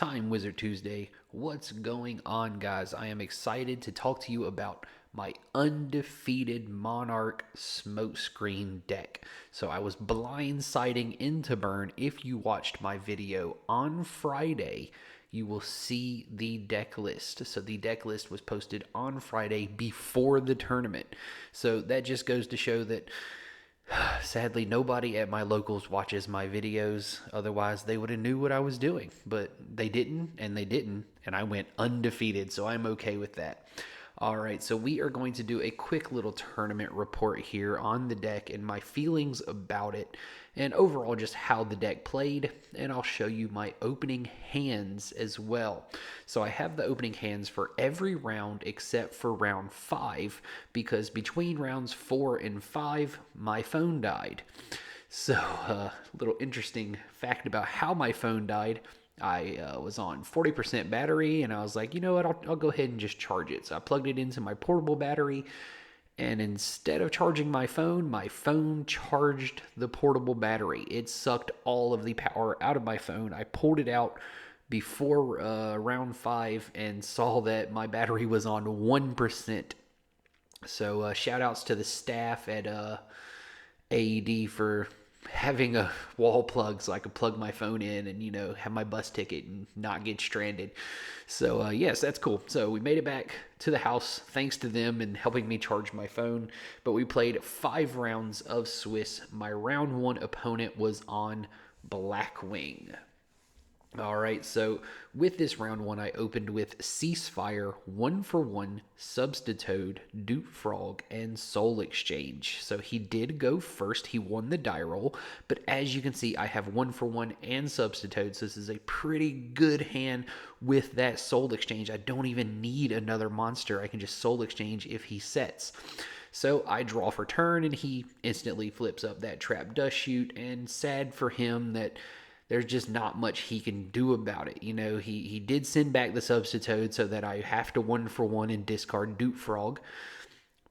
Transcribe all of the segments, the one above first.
Time Wizard Tuesday. What's going on, guys? I am excited to talk to you about my Undefeated Monarch Smokescreen deck. So I was blindsiding into burn. If you watched my video on Friday, you will see the deck list. So the deck list was posted on Friday before the tournament. So that just goes to show that sadly, nobody at my locals watches my videos. Otherwise, they would have knew what I was doing. But they didn't, and I went undefeated. So I'm okay with that. All right, so we are going to do a quick little tournament report here on the deck and my feelings about it, and overall just how the deck played, and I'll show you my opening hands as well. So I have the opening hands for every round except for round 5, because between rounds 4 and 5, my phone died. So a little interesting fact about how my phone died. I was on 40% battery, and I was like, you know what, I'll go ahead and just charge it. So I plugged it into my portable battery, and instead of charging my phone charged the portable battery. It sucked all of the power out of my phone. I pulled it out before round 5 and saw that my battery was on 1%. So shout outs to the staff at AED for having a wall plug so I could plug my phone in and, have my bus ticket and not get stranded. So, yes, that's cool. So we made it back to the house thanks to them and helping me charge my phone. But we played 5 rounds of Swiss. My round 1 opponent was on Blackwing. All right, so with this round 1, I opened with Ceasefire, 1-for-1, Substitute, Dupe Frog, and Soul Exchange. So he did go first. He won the die roll, but as you can see, I have 1-for-1 and Substitute, so this is a pretty good hand with that Soul Exchange. I don't even need another monster. I can just Soul Exchange if he sets. So I draw for turn, and he instantly flips up that Trap Dust Shoot, and sad for him that there's just not much he can do about it. He did send back the Substitute so that I have to 1-for-1 and discard Dupe Frog.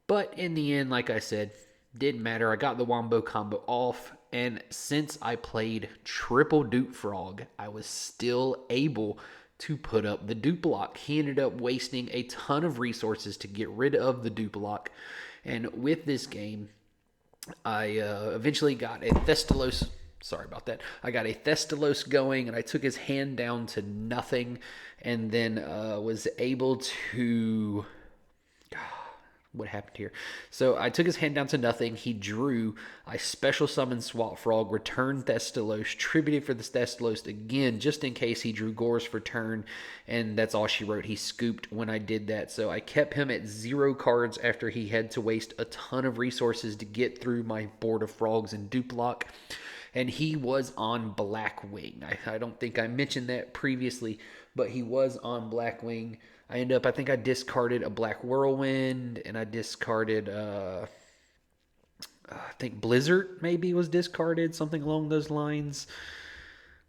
But in the end, like I said, didn't matter. I got the Wombo combo off, and since I played triple Dupe Frog, I was still able to put up the dupe lock. He ended up wasting a ton of resources to get rid of the dupe lock. And with this game, I eventually got a Thestalos. Sorry about that. I got a Thestalos going, and I took his hand down to nothing, and then was able to... What happened here? So I took his hand down to nothing. He drew. I special summoned Swap Frog, returned Thestalos, tributed for the Thestalos again, just in case he drew Gores for turn, and that's all she wrote. He scooped when I did that. So I kept him at 0 cards after he had to waste a ton of resources to get through my board of frogs and dupe lock. And he was on Blackwing. I don't think I mentioned that previously, but he was on Blackwing. I think I discarded a Black Whirlwind, and I discarded, I think Blizzard maybe was discarded, something along those lines.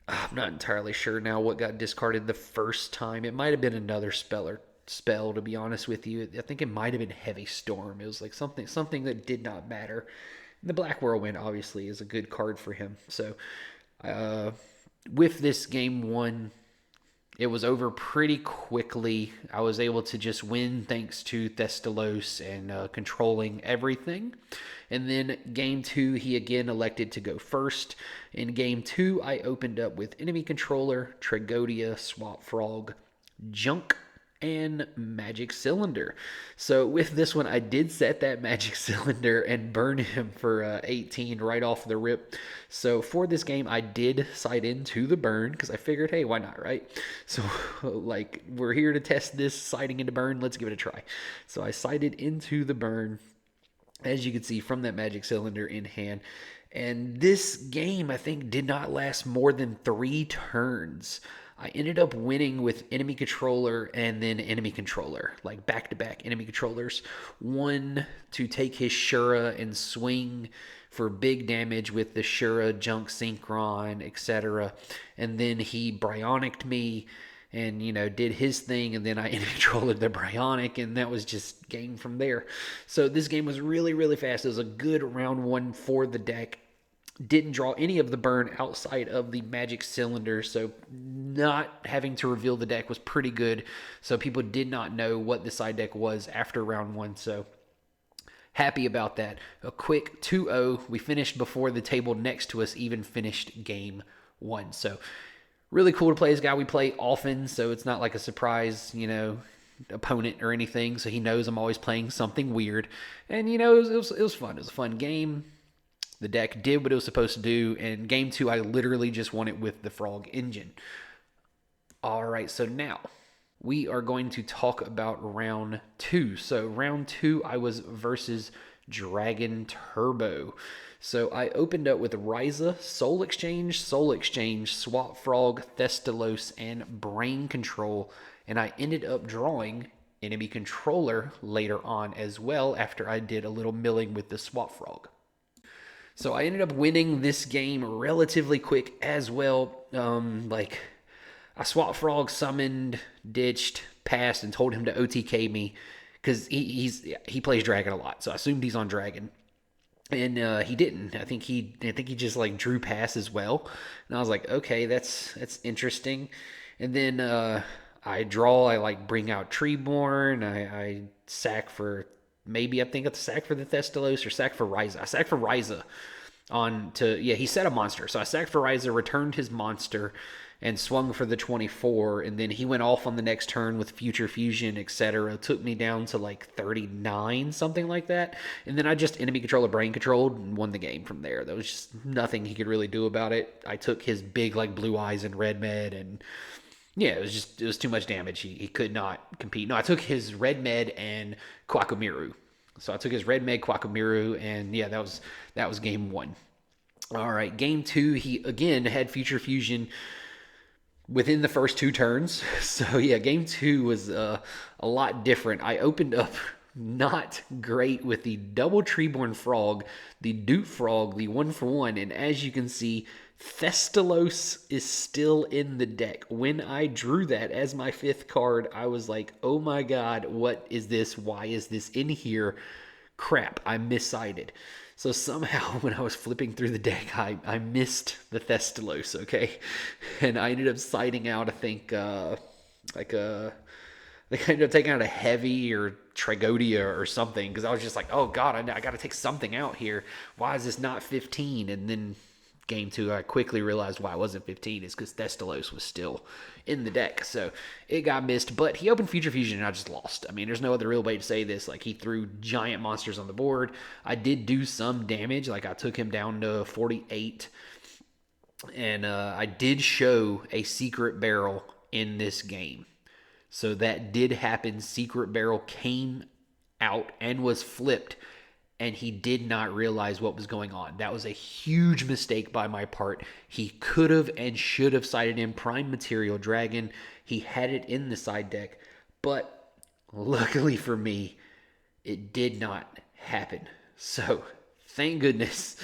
I'm not entirely sure now what got discarded the first time. It might have been another spell, to be honest with you. I think it might have been Heavy Storm. It was like something that did not matter. The Black Whirlwind, obviously, is a good card for him. So, with this game 1, it was over pretty quickly. I was able to just win thanks to Thestalos and controlling everything. And then game 2, he again elected to go first. In game 2, I opened up with Enemy Controller, Tragodia, Swap Frog, Junk, and Magic Cylinder. So with this one, I did set that Magic Cylinder and burn him for 18 right off the rip. So for this game, I did side into the burn because I figured, hey, why not, right? So like, we're here to test this siding into burn. Let's give it a try. So I sided into the burn, as you can see from that Magic Cylinder in hand. And this game, I think, did not last more than 3 turns. I ended up winning with Enemy Controller and then Enemy Controller, like back-to-back Enemy Controllers. One to take his Shura and swing for big damage with the Shura, Junk Synchron, etc. And then he Bryonicked me and, did his thing, and then I Enemy Controlled the Bryonic, and that was just game from there. So this game was really, really fast. It was a good round 1 for the deck. Didn't draw any of the burn outside of the magic cylinder, so not having to reveal the deck was pretty good. So people did not know what the side deck was after round one, so happy about that. A quick 2-0. We finished before the table next to us even finished game one. So really cool to play this guy. We play often, so it's not like a surprise, opponent or anything. So he knows I'm always playing something weird. And, it was fun. It was a fun game. The deck did what it was supposed to do. And game two, I literally just won it with the Frog engine. All right, so now we are going to talk about round two. So round two, I was versus Dragon Turbo. So I opened up with Ryza, Soul Exchange, Swap Frog, Thestalos, and Brain Control. And I ended up drawing Enemy Controller later on as well after I did a little milling with the Swap Frog. So I ended up winning this game relatively quick as well. I Swap Frog summoned, ditched, passed, and told him to OTK me because he plays Dragon a lot. So I assumed he's on Dragon, and he didn't. I think he just like drew pass as well, and I was like, okay, that's interesting. And then I draw. I like bring out Treeborn. I sack for maybe I think it's sack for the Thestalos or sack for Ryza. I sack for Ryza he set a monster. So I sacked for Ryza, returned his monster, and swung for the 24, and then he went off on the next turn with Future Fusion, etc. Took me down to like 39, something like that. And then I just Enemy Controller Brain Controlled and won the game from there. There was just nothing he could really do about it. I took his big like Blue Eyes and Red Med, and yeah, it was too much damage. He could not compete. No, I took his Red Med and Kwakumiru. So I took his Red Med, Kwakumiru, and yeah, that was game one. All right, game two, he again had Future Fusion within the first two turns. So yeah, game two was a lot different. I opened up not great with the double Treeborn Frog, the Doot Frog, the 1-for-1, and as you can see, Thestalos is still in the deck. When I drew that as my fifth card, I was like, oh my god, what is this? Why is this in here? Crap, I missided. So somehow when I was flipping through the deck, I missed the Thestalos, okay? And I ended up siding out, I think I ended up taking out a Heavy or Tragodia or something, because I was just like, oh god, I got to take something out here. Why is this not 15? And then game two, I quickly realized why it wasn't 15 is because Thestalos was still in the deck. So it got missed, but he opened Future Fusion and I just lost. I mean, there's no other real way to say this. Like, he threw giant monsters on the board. I did do some damage. Like, I took him down to 48, and I did show a secret barrel in this game. So that did happen. Secret barrel came out and was flipped, and he did not realize what was going on. That was a huge mistake by my part. He could have and should have sided in Prime Material Dragon. He had it in the side deck, but luckily for me, it did not happen. So, thank goodness.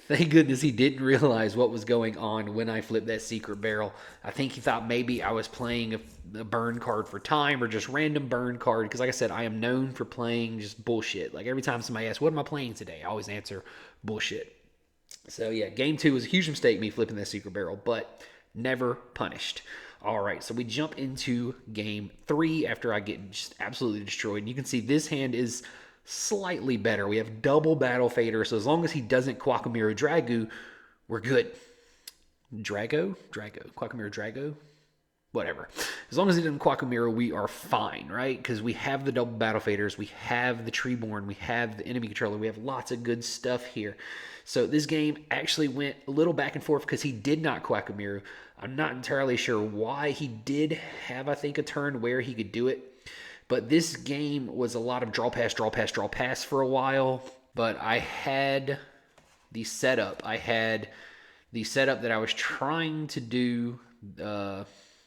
Thank goodness he didn't realize what was going on when I flipped that secret barrel. I think he thought maybe I was playing a burn card for time or just random burn card. Because like I said, I am known for playing just bullshit. Like every time somebody asks, what am I playing today? I always answer bullshit. So yeah, game two was a huge mistake, me flipping that secret barrel, but never punished. All right, so we jump into game three after I get just absolutely destroyed. And you can see this hand is slightly better. We have double Battle Fader, so as long as he doesn't Kwakumiru Dragu, we're good. Kwakumiru Drago? Whatever. As long as he doesn't Kwakumiru, we are fine, right? Because we have the double Battle Faders, we have the Treeborn, we have the Enemy Controller, we have lots of good stuff here. So this game actually went a little back and forth because he did not Kwakumiru. I'm not entirely sure why. He did have, I think, a turn where he could do it. But this game was a lot of draw pass for a while. But I had the setup. That I was trying to do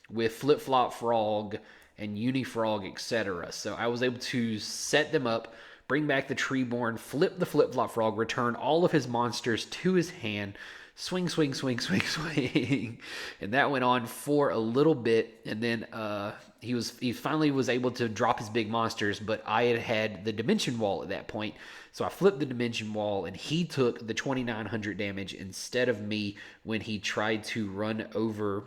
with Flip Flop Frog and Unifrog, etc. So I was able to set them up, bring back the Treeborn, flip the Flip Flop Frog, return all of his monsters to his hand, swing, swing, swing, swing, swing, and that went on for a little bit. And then he finally was able to drop his big monsters, but I had the dimension wall at that point, so I flipped the dimension wall, and he took the 2,900 damage instead of me when he tried to run over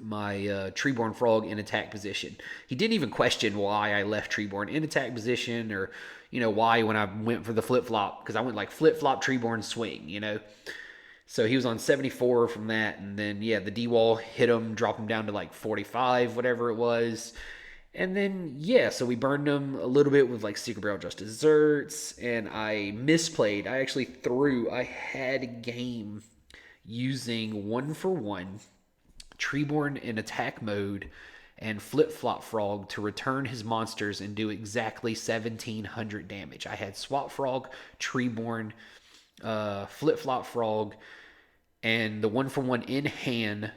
my Treeborn Frog in attack position. He didn't even question why I left Treeborn in attack position, or why when I went for the flip flop, because I went like flip flop Treeborn swing. So he was on 74 from that, and then yeah, the D wall hit him, drop him down to like 45, whatever it was. And then yeah, so we burned him a little bit with like Secret Barrel Just Desserts, and I misplayed. I had a game using 1-for-1 Treeborn in attack mode and Flip Flop Frog to return his monsters and do exactly 1,700 damage. I had Swap Frog, Treeborn, Flip Flop Frog, and the 1-for-1 in hand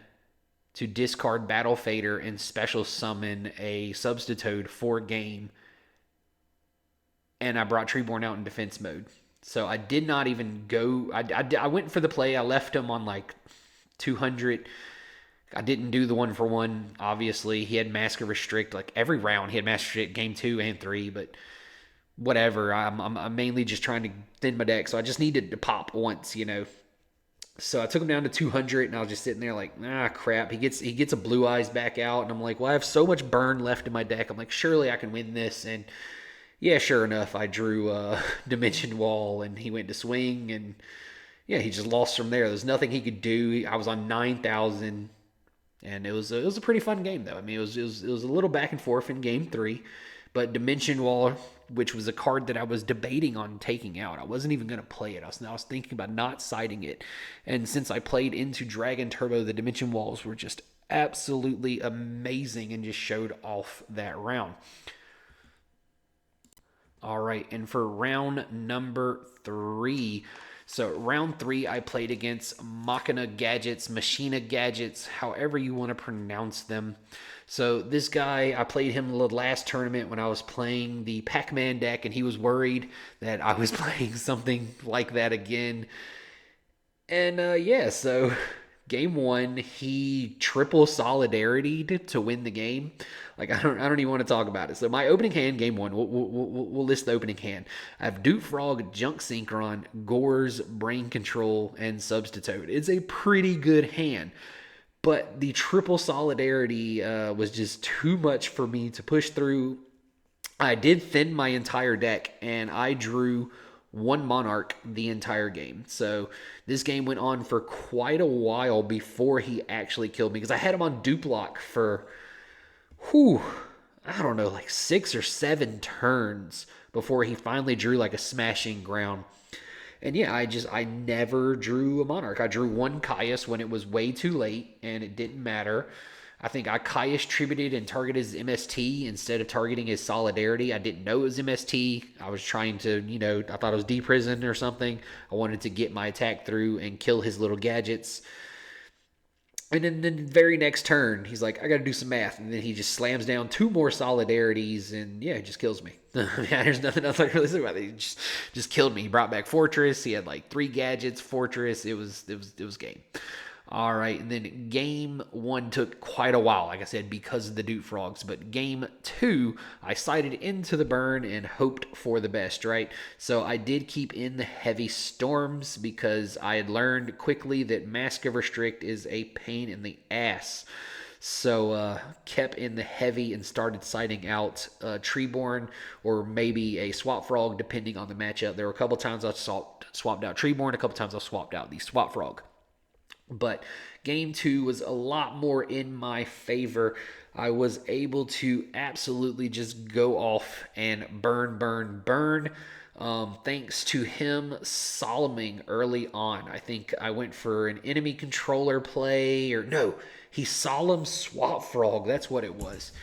to discard Battle Fader and special summon a Substitute for game. And I brought Treeborn out in defense mode. So I did not even go. I went for the play. I left him on like 200. I didn't do the 1-for-1, obviously. He had Mask of Restrict, like every round. He had Mask of Restrict game 2 and 3, but whatever. I'm mainly just trying to thin my deck, so I just needed to pop once. So I took him down to 200, and I was just sitting there like, crap. He gets a Blue Eyes back out, and I'm like, well, I have so much burn left in my deck. I'm like, surely I can win this, and yeah, sure enough, I drew Dimension Wall, and he went to swing, and yeah, he just lost from there. There's nothing he could do. I was on 9,000. And it was a pretty fun game, though. I mean, it was a little back and forth in game 3, but Dimension Wall, which was a card that I was debating on taking out, I wasn't even going to play it. I was thinking about not siding it. And since I played into Dragon Turbo, the Dimension Walls were just absolutely amazing and just showed off that round. All right, and for round number 3. So round 3, I played against Machina Gadgets, Machina Gadgets, however you want to pronounce them. So this guy, I played him the last tournament when I was playing the Pac-Man deck, and he was worried that I was playing something like that again. And yeah, so game 1, he triple solidarity'd to win the game. Like I don't even want to talk about it. So my opening hand, game 1, we'll list the opening hand. I have Dupe Frog, Junk Synchron, Gores, Brain Control, and Substitute. It's a pretty good hand, but the triple solidarity was just too much for me to push through. I did thin my entire deck, and I drew 1 Monarch the entire game. So this game went on for quite a while before he actually killed me, because I had him on Dupe Lock for I don't know, like 6 or 7 turns before he finally drew like a Smashing Ground. And yeah, I never drew a Monarch. I drew 1 Caius when it was way too late, and it didn't matter. I think I Caius tributed and targeted his MST instead of targeting his Solidarity. I didn't know it was MST. I was trying to, I thought it was D-Prison or something. I wanted to get my attack through and kill his little gadgets. And then the very next turn, he's like, I got to do some math. And then he just slams down 2 more Solidarities, and yeah, he just kills me. Yeah, there's nothing else I can really say about it. He just killed me. He brought back Fortress. He had like 3 gadgets, Fortress. It was game. All right, and then game 1 took quite a while, like I said, because of the Dupe Frogs. But game 2, I sided into the burn and hoped for the best, right? So I did keep in the Heavy Storms because I had learned quickly that Mask of Restrict is a pain in the ass. So kept in the heavy and started siding out Treeborn or maybe a Swap Frog, depending on the matchup. There were a couple times I swapped out Treeborn, a couple times I swapped out the Swap Frog. But game 2 was a lot more in my favor. I was able to absolutely just go off and burn. Thanks to him Soloming early on. I think I went for an enemy controller play, or no, he Solemn Swap Frog. That's what it was.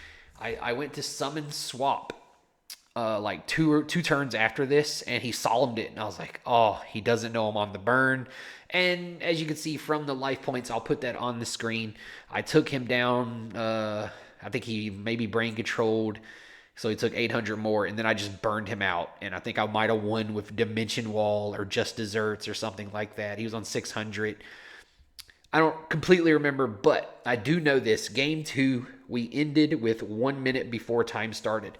I went to summon Swap like two turns after this, and he solemned it, and I was like, oh, he doesn't know I'm on the burn. And as you can see from the life points, I'll put that on the screen. I took him down. I think he maybe brain controlled So he took 800 more, and then I just burned him out. And I think I might have won with Dimension Wall or Just Desserts or something like that. He was on 600. I don't completely remember, but I do know this. Game two, we ended with 1 minute before time started.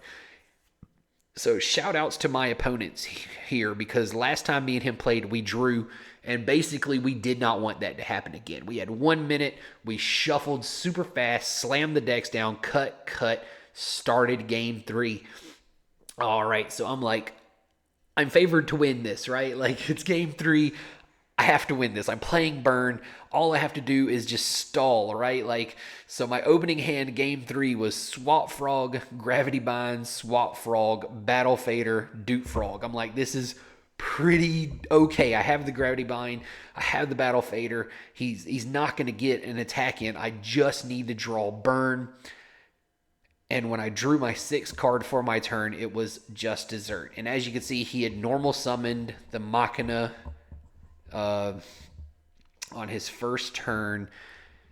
So shout outs to my opponents here, because last time me and him played, we drew, and basically we did not want that to happen again. We had 1 minute, we shuffled super fast, slammed the decks down, cut, started game three. All right, so I'm like, I'm favored to win this, right? Like, it's game three. I have to win this. I'm playing burn. All I have to do is just stall, right? Like, so my opening hand, game three, was Swap Frog, Gravity Bind, Swap Frog, Battle Fader, Dupe Frog. I'm like, this is pretty okay. I have the Gravity Bind. I have the Battle Fader. He's not going to get an attack in. I just need to draw burn. And when I drew my 6th card for my turn, it was Just Dessert. And as you can see, he had normal summoned the Machina on his first turn.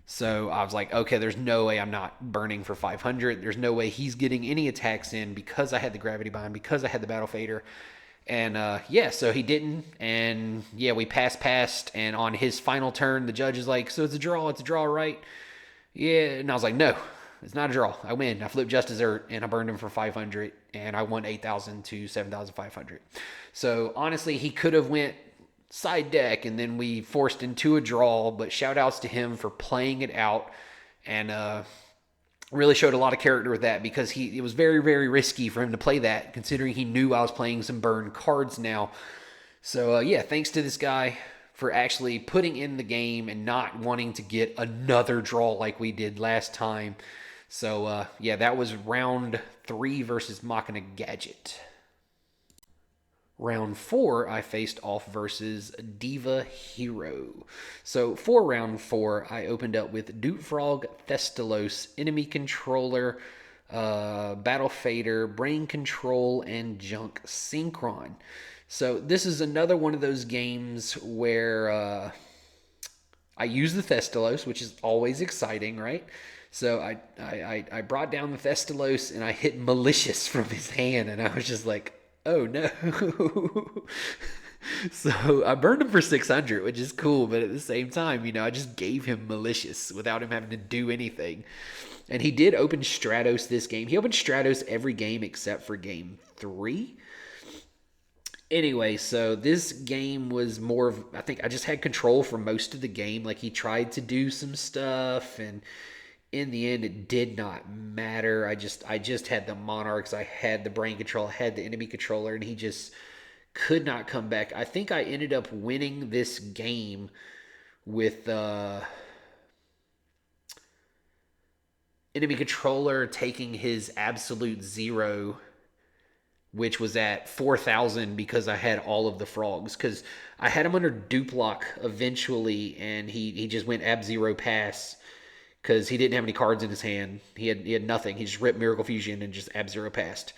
So I was like, okay, there's no way I'm not burning for 500. There's no way he's getting any attacks in because I had the Gravity Bind, because I had the Battle Fader. And yeah, so he didn't. And yeah, we passed. And on his final turn, the judge is like, so it's a draw, right? Yeah. And I was like, no, it's not a draw. I win. I flipped Just Dessert, and I burned him for 500, and I won 8,000 to 7,500. So honestly, he could have went side deck, and then we forced into a draw, but shout outs to him for playing it out, and really showed a lot of character with that, because it was very, very risky for him to play that, considering he knew I was playing some burn cards now. So yeah, thanks to this guy for actually putting in the game and not wanting to get another draw like we did last time. So yeah, that was round 3 versus Machina Gadget. Round 4, I faced off versus Diva Hero. So for round 4, I opened up with Dupe Frog, Thestalos, Enemy Controller, Battle Fader, Brain Control, and Junk Synchron. So this is another one of those games where I use the Thestalos, which is always exciting, right? So I brought down the Thestalos, and I hit Malicious from his hand, and I was just like, oh no. So I burned him for 600, which is cool, but at the same time, I just gave him Malicious without him having to do anything. And he did open Stratos this game. He opened Stratos every game except for game 3. Anyway, so this game was more of, I think I just had control for most of the game. Like, he tried to do some stuff, and in the end, it did not matter. I just had the Monarchs, I had the Brain Control, I had the Enemy Controller, and he just could not come back. I think I ended up winning this game with Enemy Controller taking his absolute zero, which was at 4,000, because I had all of the frogs. Because I had him under dupe lock eventually, and he just went ab-zero pass, because he didn't have any cards in his hand. He had nothing. He just ripped Miracle Fusion and just ab-zero passed.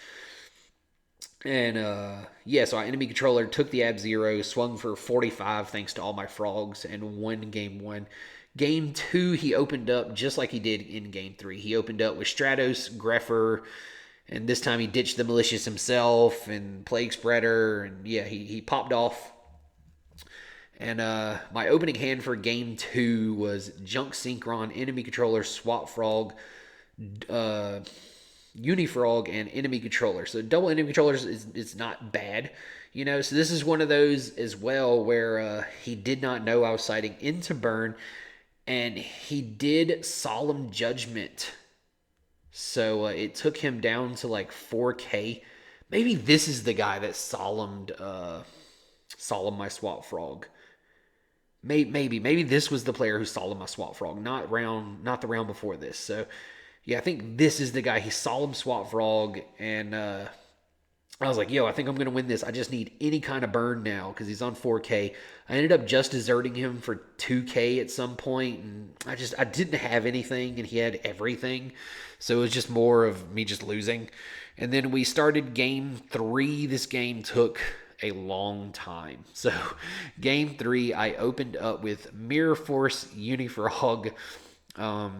And yeah, so our Enemy Controller took the ab-zero, swung for 45 thanks to all my frogs, and won game 1. Game 2, he opened up just like he did in game 3. He opened up with Stratos, Greffer, and this time he ditched the Malicious himself and Plague Spreader, and yeah, he popped off. And my opening hand for game 2 was Junk Synchron, Enemy Controller, Swap Frog, Unifrog, and Enemy Controller. So double Enemy Controllers is not bad, So this is one of those as well where he did not know I was siding into burn, and he did Solemn Judgment. So it took him down to like 4K. Maybe this is the guy that solemned my Swap Frog. Maybe this was the player who solemned my Swap Frog, not the round before this. So yeah, I think this is the guy. He solemned Swap Frog, and I was like, yo, I think I'm going to win this. I just need any kind of burn now because he's on 4K. I ended up just deserting him for 2K at some point, and I didn't have anything, and he had everything. So it was just more of me just losing. And then we started game 3. This game took a long time. So game 3, I opened up with Mirror Force, Unifrog,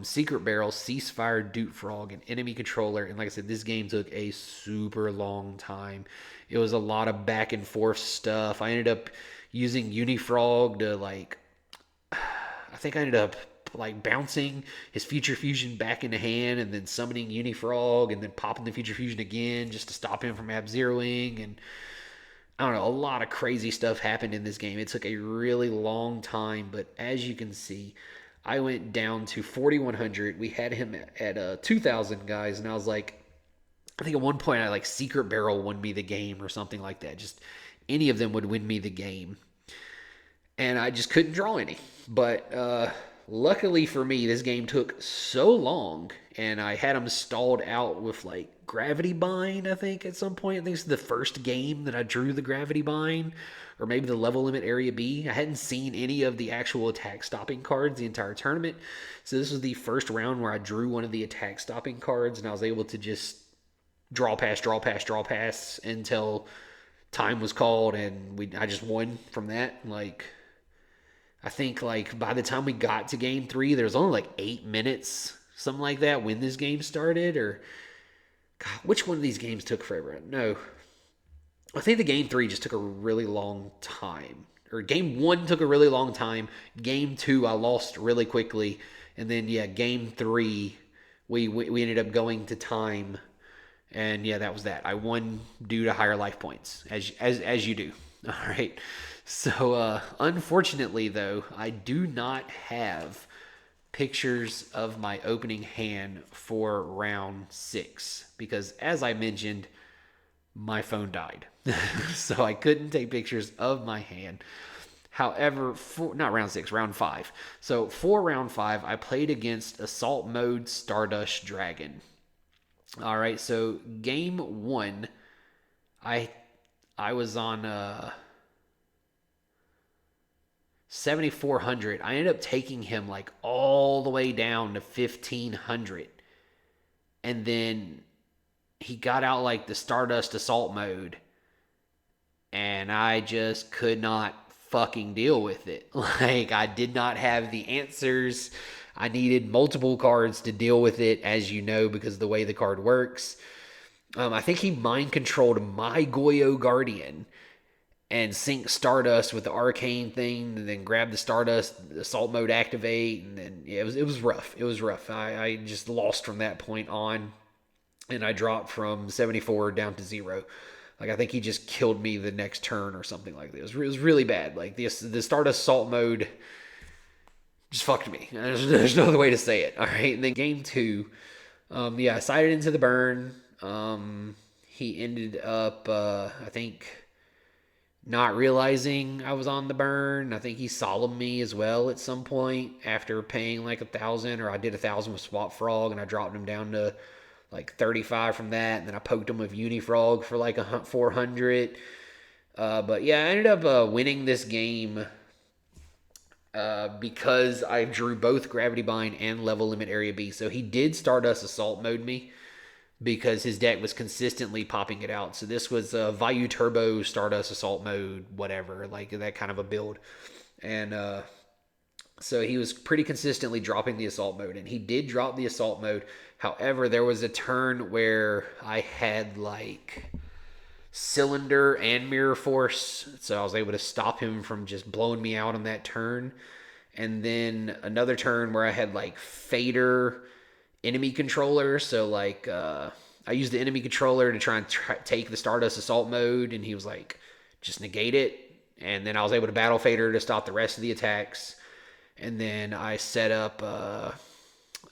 Secret Barrel, Ceasefire, Dude Frog, and Enemy Controller. And like I said, this game took a super long time. It was a lot of back and forth stuff. I ended up using Unifrog to I think I ended up like bouncing his Future Fusion back into hand and then summoning Unifrog and then popping the Future Fusion again just to stop him from Ab-Zeroing. And I don't know, a lot of crazy stuff happened in this game. It took a really long time, but as you can see, I went down to 4,100. We had him at 2,000 guys, and I was like, I think at one point I like Secret Barrel won me the game or something like that. Just any of them would win me the game, and I just couldn't draw any. But luckily for me, this game took so long, and I had them stalled out with like Gravity Bind, I think, at some point. I think it's the first game that I drew the Gravity Bind, or maybe the Level Limit Area B. I hadn't seen any of the actual attack stopping cards the entire tournament. So this was the first round where I drew one of the attack stopping cards, and I was able to just draw pass, draw pass, draw pass until time was called, and I just won from that. Like, I think like by the time we got to game 3, there was only like 8 minutes, something like that, when this game started. Or God, which one of these games took forever? No, I think the game 3 just took a really long time. Or game 1 took a really long time. Game 2 I lost really quickly, and then yeah, game 3 we ended up going to time, and yeah, that was that. I won due to higher life points, as you do. All right. So unfortunately, though, I do not have pictures of my opening hand for round 6 because, as I mentioned, my phone died. So I couldn't take pictures of my hand. However, not round 6, round 5. So for round 5, I played against Assault Mode Stardust Dragon. All right, so game 1, I was on 7,400. I ended up taking him like all the way down to 1,500. And then he got out like the Stardust Assault mode, and I just could not fucking deal with it. Like, I did not have the answers. I needed multiple cards to deal with it, as you know, because of the way the card works. I think he mind controlled my Goyo Guardian and sync Stardust with the arcane thing, and then grab the Stardust Assault mode activate, and then yeah, it was rough. It was rough. I just lost from that point on, and I dropped from 74 down to 0. Like, I think he just killed me the next turn or something like that. It was really bad. Like, the Stardust Assault mode just fucked me. There's no other way to say it. All right, and then game 2, yeah, I sided into the burn. He ended up, I think, not realizing I was on the burn. I think he solemned me as well at some point after paying like 1,000, or I did 1,000 with Swap Frog, and I dropped him down to like 35 from that, and then I poked him with Unifrog for like 400. But yeah, I ended up winning this game because I drew both Gravity Bind and Level Limit Area B. So he did Stardust Assault mode me, because his deck was consistently popping it out. So this was Vayu Turbo, Stardust Assault mode, whatever, like that kind of a build. And so he was pretty consistently dropping the Assault mode, and he did drop the Assault mode. However, there was a turn where I had like Cylinder and Mirror Force, so I was able to stop him from just blowing me out on that turn. And then another turn where I had like Fader, Enemy Controller, so like I used the Enemy Controller to try and take the Stardust Assault mode, and he was like, just negate it. And then I was able to Battle Fader to stop the rest of the attacks. And then I set up,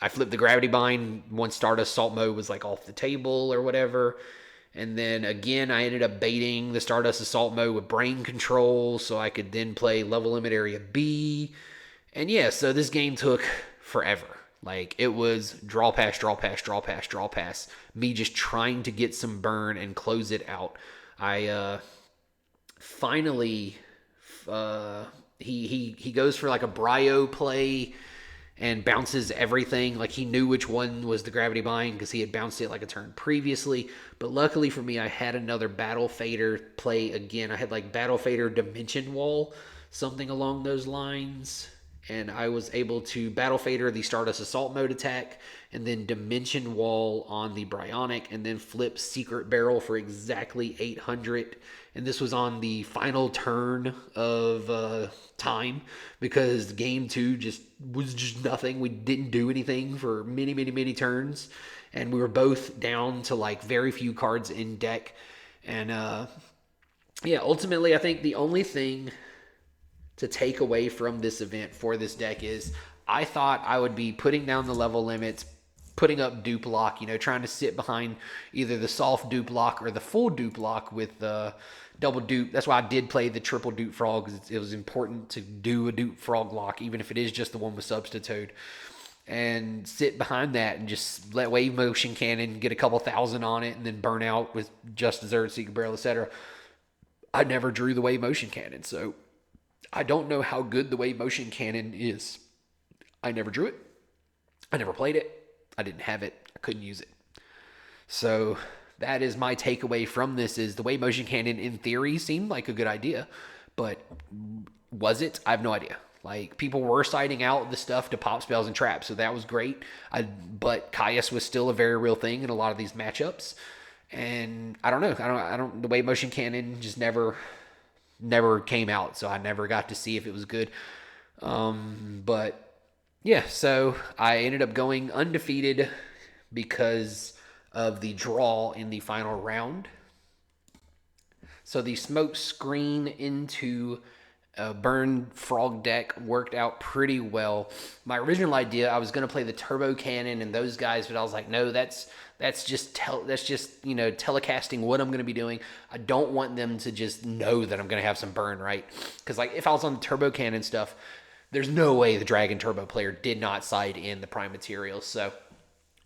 I flipped the Gravity Bind once Stardust Assault mode was like off the table or whatever. And then again, I ended up baiting the Stardust Assault mode with Brain Control, so I could then play Level Limit Area B. And yeah, so this game took forever. Like, it was draw pass, draw pass, draw pass, draw pass. Me just trying to get some burn and close it out. I finally, he goes for like a Bryo play and bounces everything. Like, he knew which one was the Gravity Bind because he had bounced it like a turn previously. But luckily for me, I had another Battle Fader play again. I had like Battle Fader Dimension Wall, something along those lines. and I was able to Battle Fader the Stardust Assault mode attack, and then Dimension Wall on the Bryonic, and then flip Secret Barrel for exactly 800. And this was on the final turn of time, because game two was just nothing. We didn't do anything for many, many, many turns, and we were both down to like very few cards in deck. And yeah, ultimately, I think the only thing to take away from this event for this deck is I thought I would be putting down the level limits, putting up dupe lock, trying to sit behind either the soft dupe lock or the full dupe lock with double dupe. That's why I did play the triple dupe frog, because it was important to do a dupe frog lock, even if it is just the one with Substitute, and sit behind that and just let Wave Motion Cannon get a couple thousand on it and then burn out with Just Desert, Secret Barrel, etc. I never drew the Wave Motion Cannon, so I don't know how good the Wave Motion Cannon is. I never drew it. I never played it. I didn't have it. I couldn't use it. So that is my takeaway from this, is the Wave Motion Cannon in theory seemed like a good idea, but was it? I have no idea. Like, people were siding out the stuff to pop spells and traps, so that was great. But Caius was still a very real thing in a lot of these matchups. And I don't know. The Wave Motion Cannon just never came out, so I never got to see if it was good. But yeah, so I ended up going undefeated because of the draw in the final round. So the smoke screen into a burn frog deck worked out pretty well. My original idea, I was going to play the turbo cannon and those guys, but I was like, no, that's just telecasting what I'm going to be doing. I don't want them to just know that I'm going to have some burn, right? Because like if I was on the turbo cannon stuff, there's no way the Dragon Turbo player did not side in the prime materials. So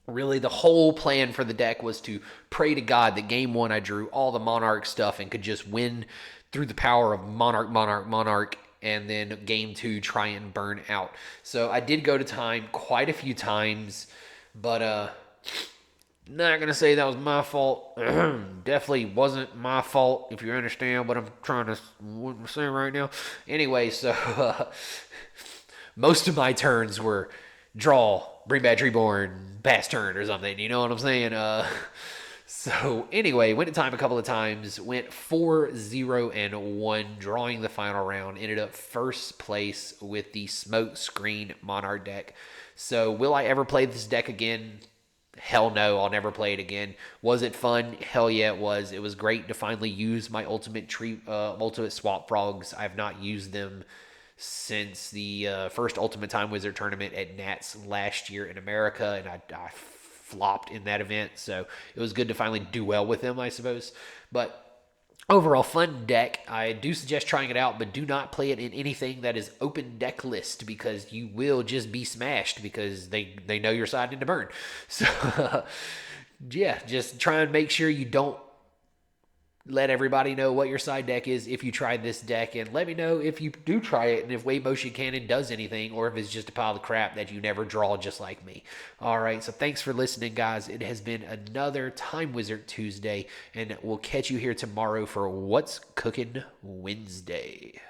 really the whole plan for the deck was to pray to God that game one I drew all the Monarch stuff and could just win through the power of Monarch, and then game two try and burn out. So I did go to time quite a few times, but not going to say that was my fault. Definitely wasn't my fault, if you understand what I'm trying to say right now. Anyway, so most of my turns were draw, bring back Reborn, pass turn or something. You know what I'm saying? So anyway, went to time a couple of times, went 4-0-1, drawing the final round, ended up first place with the Smokescreen Monarch deck. So will I ever play this deck again? Hell no, I'll never play it again. Was it fun? Hell yeah, it was. It was great to finally use my ultimate swap frogs. I have not used them since the first Ultimate Time Wizard tournament at Nats last year in America, and I flopped in that event, so it was good to finally do well with them, I suppose. But overall, fun deck. I do suggest trying it out, but do not play it in anything that is open deck list, because you will just be smashed, because they know you're siding to burn. So yeah, just try and make sure you don't let everybody know what your side deck is if you tried this deck, and let me know if you do try it and if Wave Motion Cannon does anything, or if it's just a pile of crap that you never draw, just like me. All right, so thanks for listening, guys. It has been another Time Wizard Tuesday, and we'll catch you here tomorrow for What's Cooking Wednesday.